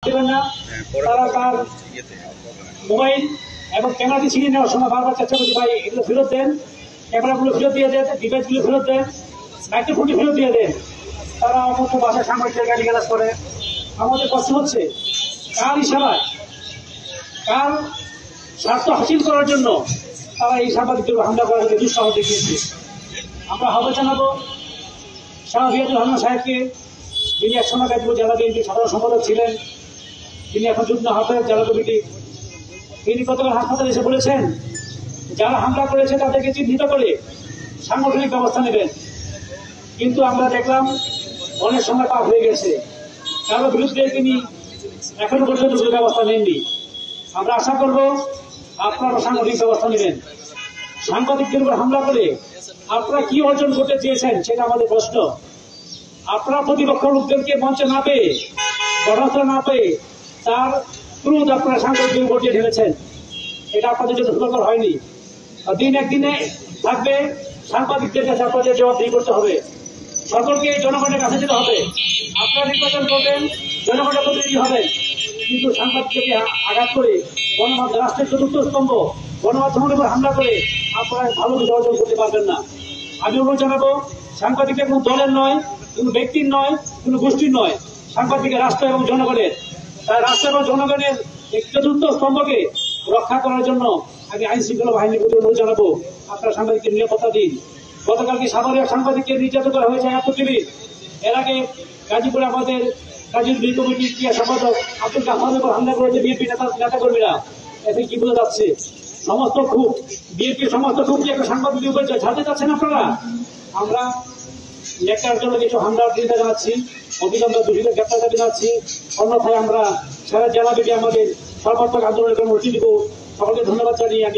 দেবেন না। তারা তার মোবাইল এবং ক্যামেরাটি ছিনিয়ে নেওয়ার সময় বারবার চেষ্টা করছি, ভাই এগুলো ফেরত দেন, ক্যামেরাগুলো ফেরত দিয়ে দেন, ডিভাইসগুলো ফেরত দেন, মাইক্রোফোনটি ফেরত দিয়ে দেন। তারা অমুক বাসায় সাংবাদিকদের গালিগালাজ করে। আমাদের কষ্ট হচ্ছে কার ইশারায়, কার স্বার্থ হাসিল করার জন্য তারা এই সাংবাদিকদের হামলা করার জন্য দুঃসাহস দেখিয়েছে। আমরা আহ্বান জানাবো শাহ জিয়াদুর রহমান সাহেবকে, যিনি একসময় গাজীপুর জেলা বিএনপির সাধারণ সম্পাদক ছিলেন, তিনি এখন যুগ্ম আহ্বায়ক জেলা কমিটি। তিনি গতকাল হাসপাতালে এসে বলেছেন যারা হামলা করেছে তাদেরকে চিহ্নিত করে সাংগঠনিক ব্যবস্থা নেবেন। কিন্তু আমরা দেখলাম অনেক সময় পার হয়ে গেছে, কারো বিরুদ্ধে তিনি এখনো পর্যন্ত কোনো ব্যবস্থা নেননি। আমরা আশা করব আপনারা সাংগঠনিক ব্যবস্থা নেবেন। সাংবাদিকদের উপর হামলা করে আপনারা কি অর্জন করতে চেয়েছেন সেটা আমাদের প্রশ্ন। আপনারা প্রতিপক্ষ লোকদেরকে মঞ্চে না পেয়ে, গণতন্ত্র না পেয়ে তার ক্রোধ আপনারা সাংবাদিকদের উপর দিয়ে ঢেলেছেন। এটা আপনাদের জন্য সুন্দর হয়নি। দিন একদিনে থাকবে, সাংবাদিকদের কাছে আপনাদের জবাবদিহি করতে হবে। সকলকে জনগণের কাছে যেতে হবে। আপনারা নির্বাচন করবেন, জনগণের প্রতিনিধি হবেন, কিন্তু সাংবাদিকদেরকে আঘাত করে গণমাধ্যম, রাষ্ট্রের চতুর্থ স্তম্ভ গণমাধ্যমের উপর হামলা করে আপনারা ভালো কিছু অর্জন করতে পারবেন না। আমি অনুরোধ জানাবো, সাংবাদিকরা কোনো দলের নয়, কোনো ব্যক্তির নয়, কোনো গোষ্ঠীর নয়, সাংবাদিকের রাষ্ট্র এবং জনগণের। তাই রাষ্ট্র এবং জনগণের এই চতুর্থ স্তম্ভকে রক্ষা করার জন্য আমি আইন শৃঙ্খলা বাহিনীর প্রতি অনুরোধ জানাবো, আপনারা সাংবাদিকদের নিরাপত্তা দিন। গতকালকে সাভারে সাংবাদিককে নির্যাতন করা হয়েছে 71 মিনিট। এর আগে গাজীপুরে আমাদের গাজীপুর বি কমিটির ক্রিয়া সম্পাদক আব্দুল গাফারের উপর হামলা করেছে বিএনপি নেতাকর্মীরা। এতে কি বোঝা যাচ্ছে? সমস্ত খুব বিএনপির সমস্ত খুব যে একটা সাংবাদিকের উপরে ছাড়তে চাচ্ছেন আপনারা। আমরা নেকটার জন্য কিছু হামলার চিন্তা জানাচ্ছি, অবিলম্বে দোষীদের গ্রেপ্তার দাবি জানাচ্ছি। অন্যথায় আমরা সারা জেলাব্যাপী আমাদের সর্বাত্মক আন্দোলনের কর্মসূচি দিব। সকলকে ধন্যবাদ জানিয়ে আমি